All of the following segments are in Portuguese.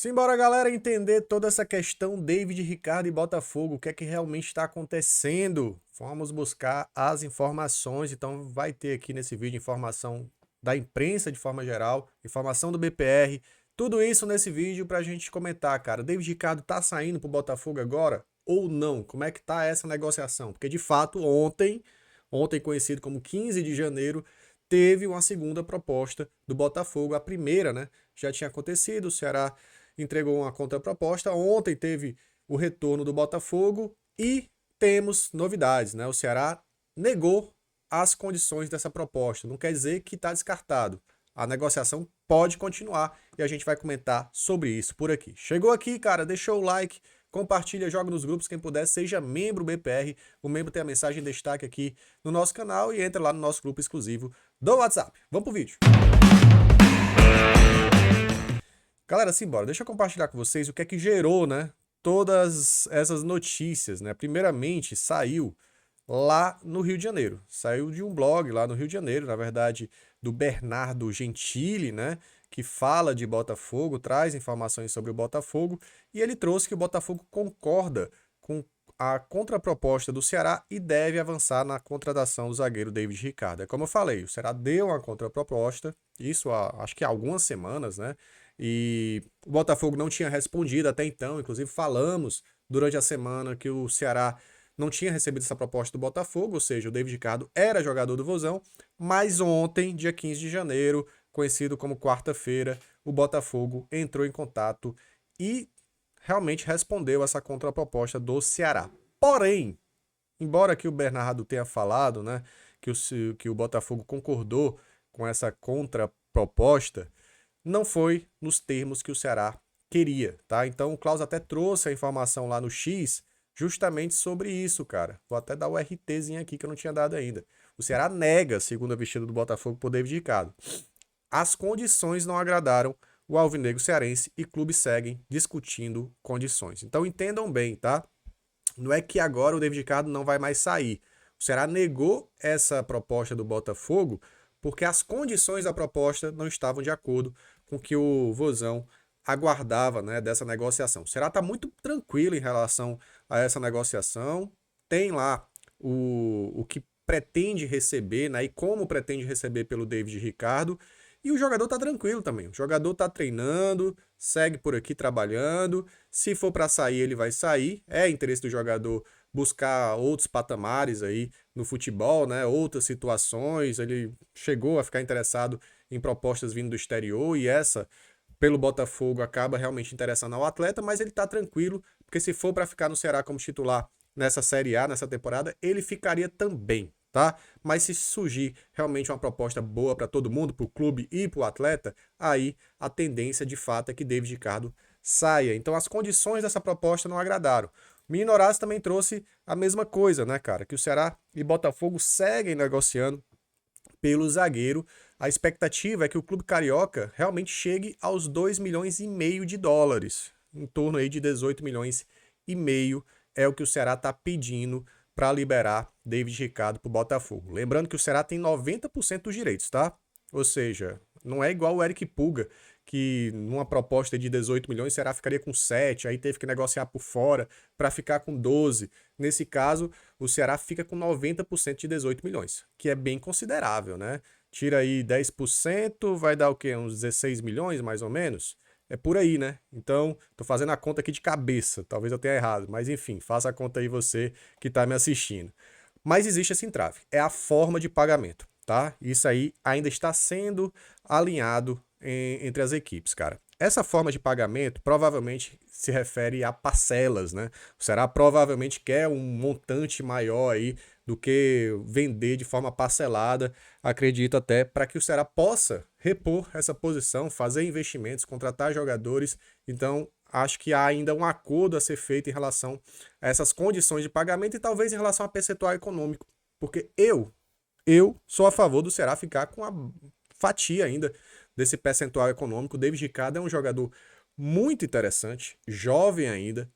Simbora, galera, entender toda essa questão David, Ricardo e Botafogo, o que é que realmente está acontecendo. Vamos buscar as informações, então vai ter aqui nesse vídeo informação da imprensa de forma geral, informação do BPR, tudo isso nesse vídeo para a gente comentar, cara. David Ricardo tá saindo pro Botafogo agora ou não? Como é que tá essa negociação? Porque de fato ontem conhecido como 15 de janeiro, teve uma segunda proposta do Botafogo, a primeira, né? Já tinha acontecido, o Ceará entregou uma contraproposta. Ontem teve o retorno do Botafogo e temos novidades, né? O Ceará negou as condições dessa proposta. Não quer dizer que está descartado. A negociação pode continuar e a gente vai comentar sobre isso por aqui. Chegou aqui, cara, deixou o like, compartilha, joga nos grupos, quem puder, seja membro BPR. O membro tem a mensagem em destaque aqui no nosso canal e entra lá no nosso grupo exclusivo do WhatsApp. Vamos pro vídeo. Galera, simbora, deixa eu compartilhar com vocês o que é que gerou, né, todas essas notícias, né? Primeiramente, saiu lá no Rio de Janeiro. Saiu de um blog lá no Rio de Janeiro, na verdade, do Bernardo Gentili, né, que fala de Botafogo, traz informações sobre o Botafogo, e ele trouxe que o Botafogo concorda com a contraproposta do Ceará e deve avançar na contratação do zagueiro David Ricardo. É como eu falei, o Ceará deu uma contraproposta, isso acho que há algumas semanas, né? E o Botafogo não tinha respondido até então, inclusive falamos durante a semana que o Ceará não tinha recebido essa proposta do Botafogo, ou seja, o David Ricardo era jogador do Vozão, mas ontem, dia 15 de janeiro, conhecido como quarta-feira, o Botafogo entrou em contato e realmente respondeu essa contraproposta do Ceará. Porém, embora que o Bernardo tenha falado, né, que o Botafogo concordou com essa contraproposta, não foi nos termos que o Ceará queria, tá? Então o Klaus até trouxe a informação lá no X justamente sobre isso, cara. Vou até dar o RTzinho aqui que eu não tinha dado ainda. O Ceará nega a segunda vestida do Botafogo por David Ricardo. As condições não agradaram o alvinegro cearense e clubes seguem discutindo condições. Então entendam bem, tá? Não é que agora o David Ricardo não vai mais sair. O Ceará negou essa proposta do Botafogo porque as condições da proposta não estavam de acordo com o que o Vozão aguardava, né, dessa negociação. O Ceará está muito tranquilo em relação a essa negociação. Tem lá o que pretende receber, né, e como pretende receber pelo David Ricardo. E o jogador tá tranquilo também. O jogador tá treinando, segue por aqui trabalhando. Se for para sair, ele vai sair. É interesse do jogador buscar outros patamares aí no futebol, né? Outras situações. Ele chegou a ficar interessado em propostas vindo do exterior e essa pelo Botafogo acaba realmente interessando ao atleta, mas ele tá tranquilo, porque se for para ficar no Ceará como titular nessa Série A, nessa temporada, ele ficaria também, tá? Mas se surgir realmente uma proposta boa para todo mundo, para o clube e para o atleta, aí a tendência de fato é que David Ricardo saia. Então as condições dessa proposta não agradaram. O Menino Horácio também trouxe a mesma coisa, né, cara? Que o Ceará e Botafogo seguem negociando pelo zagueiro. A expectativa é que o clube carioca realmente chegue aos 2 milhões e meio de dólares, em torno aí de 18 milhões e meio é o que o Ceará está pedindo para liberar David Ricardo para o Botafogo. Lembrando que o Ceará tem 90% dos direitos, tá? Ou seja, não é igual o Eric Puga, que numa proposta de 18 milhões o Ceará ficaria com 7, aí teve que negociar por fora para ficar com 12. Nesse caso, o Ceará fica com 90% de 18 milhões, que é bem considerável, né? Tira aí 10%, vai dar o quê? Uns 16 milhões, mais ou menos? É por aí, né? Então, tô fazendo a conta aqui de cabeça, talvez eu tenha errado, mas enfim, faça a conta aí você que tá me assistindo. Mas existe esse entrave, é a forma de pagamento, tá? Isso aí ainda está sendo alinhado entre as equipes, cara. Essa forma de pagamento provavelmente se refere a parcelas, né? O Ceará provavelmente quer um montante maior aí do que vender de forma parcelada, acredito até, para que o Ceará possa repor essa posição, fazer investimentos, contratar jogadores. Então, acho que há ainda um acordo a ser feito em relação a essas condições de pagamento e talvez em relação a percentual econômico, porque eu sou a favor do Ceará ficar com a fatia ainda desse percentual econômico. O David Ricardo é um jogador muito interessante, jovem ainda,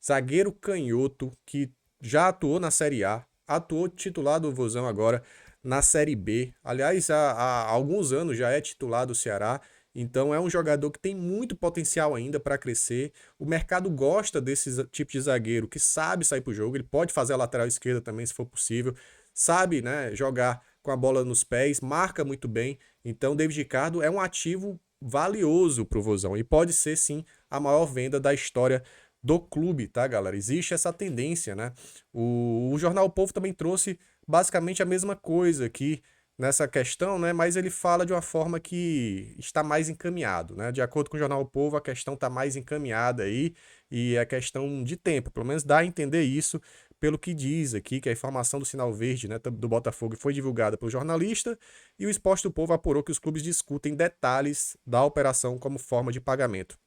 zagueiro canhoto que já atuou na Série A, atuou titular do Vozão agora na Série B. Aliás, há alguns anos já é titular do Ceará Então é um jogador que tem muito potencial ainda para crescer. O mercado gosta desse tipo de zagueiro que sabe sair pro jogo, ele pode fazer a lateral esquerda também se for possível, sabe, né, jogar com a bola nos pés, marca muito bem. Então David Ricardo é um ativo valioso pro Vozão e pode ser sim a maior venda da história do clube, tá, galera? Existe essa tendência, né? O Jornal O Povo também trouxe basicamente a mesma coisa aqui nessa questão, né? Mas ele fala de uma forma que está mais encaminhado, né? De acordo com o Jornal O Povo, a questão está mais encaminhada aí e é questão de tempo, pelo menos dá a entender isso pelo que diz aqui, que a informação do Sinal Verde, né, do Botafogo foi divulgada pelo jornalista e o Esporte do Povo apurou que os clubes discutem detalhes da operação como forma de pagamento.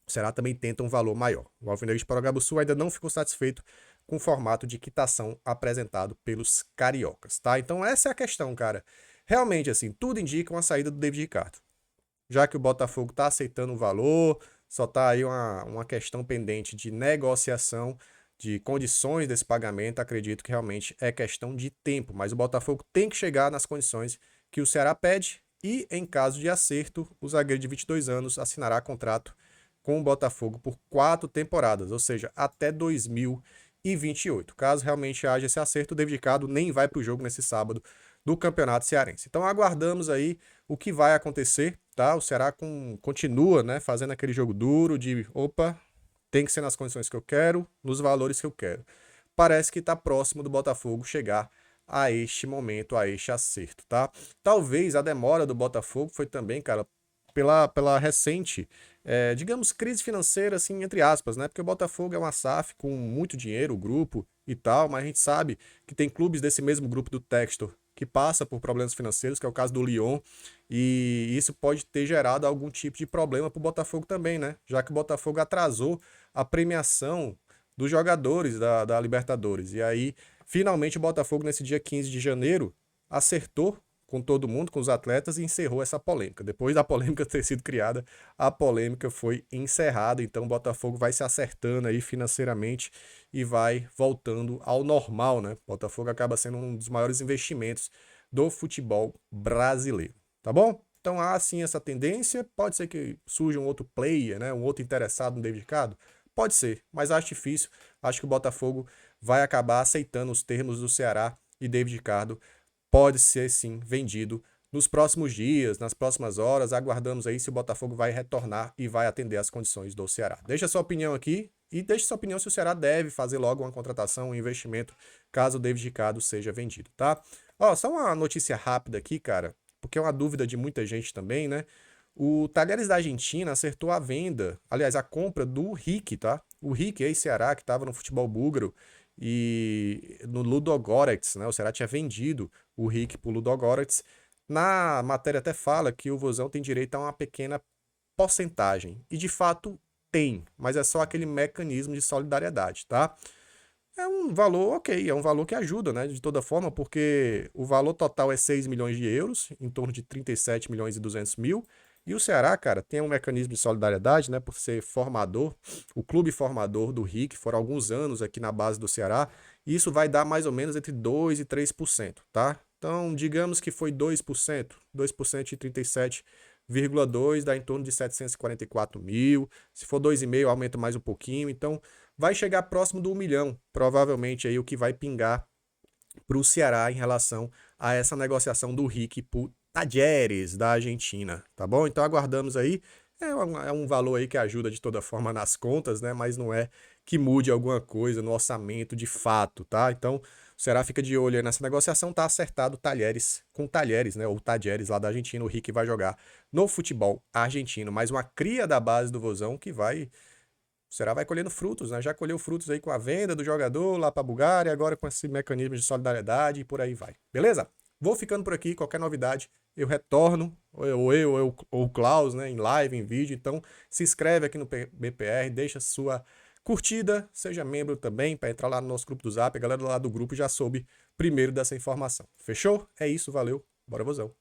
O Ceará também tenta um valor maior. O Alvinegro de Paraguaçu ainda não ficou satisfeito com o formato de quitação apresentado pelos cariocas, tá? Então essa é a questão, cara. Realmente, assim, tudo indica uma saída do David Ricardo. Já que o Botafogo tá aceitando o valor, só tá aí uma questão pendente de negociação, de condições desse pagamento, acredito que realmente é questão de tempo. Mas o Botafogo tem que chegar nas condições que o Ceará pede e, em caso de acerto, o zagueiro de 22 anos assinará contrato com o Botafogo por 4 temporadas, ou seja, até 2028. Caso realmente haja esse acerto, o David Ricardo nem vai para o jogo nesse sábado do Campeonato Cearense. Então aguardamos aí o que vai acontecer, tá? O Ceará continua, né, fazendo aquele jogo duro de, opa, tem que ser nas condições que eu quero, nos valores que eu quero. Parece que está próximo do Botafogo chegar a este momento, a este acerto, tá? Talvez a demora do Botafogo foi também, cara, pela recente, digamos, crise financeira, assim, entre aspas, né? Porque o Botafogo é uma SAF com muito dinheiro, o grupo e tal, mas a gente sabe que tem clubes desse mesmo grupo do Textor que passa por problemas financeiros, que é o caso do Lyon, e isso pode ter gerado algum tipo de problema para o Botafogo também, né? Já que o Botafogo atrasou a premiação dos jogadores da Libertadores. E aí, finalmente, o Botafogo, nesse dia 15 de janeiro, acertou com todo mundo, com os atletas, e encerrou essa polêmica. Depois da polêmica ter sido criada, a polêmica foi encerrada. Então o Botafogo vai se acertando aí financeiramente e vai voltando ao normal, né? O Botafogo acaba sendo um dos maiores investimentos do futebol brasileiro, tá bom? Então há sim essa tendência, pode ser que surja um outro player, né? Um outro interessado no David Ricardo? Pode ser, mas acho difícil. Acho que o Botafogo vai acabar aceitando os termos do Ceará e David Ricardo pode ser sim vendido nos próximos dias, nas próximas horas. Aguardamos aí se o Botafogo vai retornar e vai atender às condições do Ceará. Deixa sua opinião aqui e deixa sua opinião se o Ceará deve fazer logo uma contratação, um investimento, caso o David Ricardo seja vendido, tá? Ó, só uma notícia rápida aqui, cara, porque é uma dúvida de muita gente também, né? O Talheres da Argentina acertou a venda, aliás, a compra do Rick, tá? O Rick, ex-Ceará, que estava no futebol búlgaro e no Ludogorets, né? O Ceará tinha vendido o Rick pro Ludogorets. Na matéria até fala que o Vozão tem direito a uma pequena porcentagem. E de fato tem, mas é só aquele mecanismo de solidariedade, tá? É um valor ok, é um valor que ajuda, né? De toda forma, porque o valor total é 6 milhões de euros, em torno de 37 milhões e 200 mil. E o Ceará, cara, tem um mecanismo de solidariedade, né? Por ser formador, o clube formador do RIC, foram alguns anos aqui na base do Ceará. E isso vai dar mais ou menos entre 2% e 3%, tá? Então, digamos que foi 2%. 2% de 37,2 dá em torno de 744 mil. Se for 2,5, aumenta mais um pouquinho. Então, vai chegar próximo do 1 milhão, provavelmente aí o que vai pingar para o Ceará em relação a essa negociação do Rick por Talheres da Argentina, tá bom? Então aguardamos aí. É um valor aí que ajuda de toda forma nas contas, né? Mas não é que mude alguma coisa no orçamento de fato, tá? Então o Ceará fica de olho aí nessa negociação, tá acertado Talheres com Talheres, né? Ou Talheres lá da Argentina, o Rick vai jogar no futebol argentino, mais uma cria da base do Vozão que vai. O Ceará vai colhendo frutos, né? Já colheu frutos aí com a venda do jogador lá para a Bulgária, agora com esse mecanismo de solidariedade e por aí vai. Beleza? Vou ficando por aqui. Qualquer novidade, eu retorno, ou o Klaus, né? Em live, em vídeo. Então, se inscreve aqui no BPR, deixa sua curtida, seja membro também para entrar lá no nosso grupo do Zap. A galera lá do grupo já soube primeiro dessa informação. Fechou? É isso, valeu. Bora, Vozão.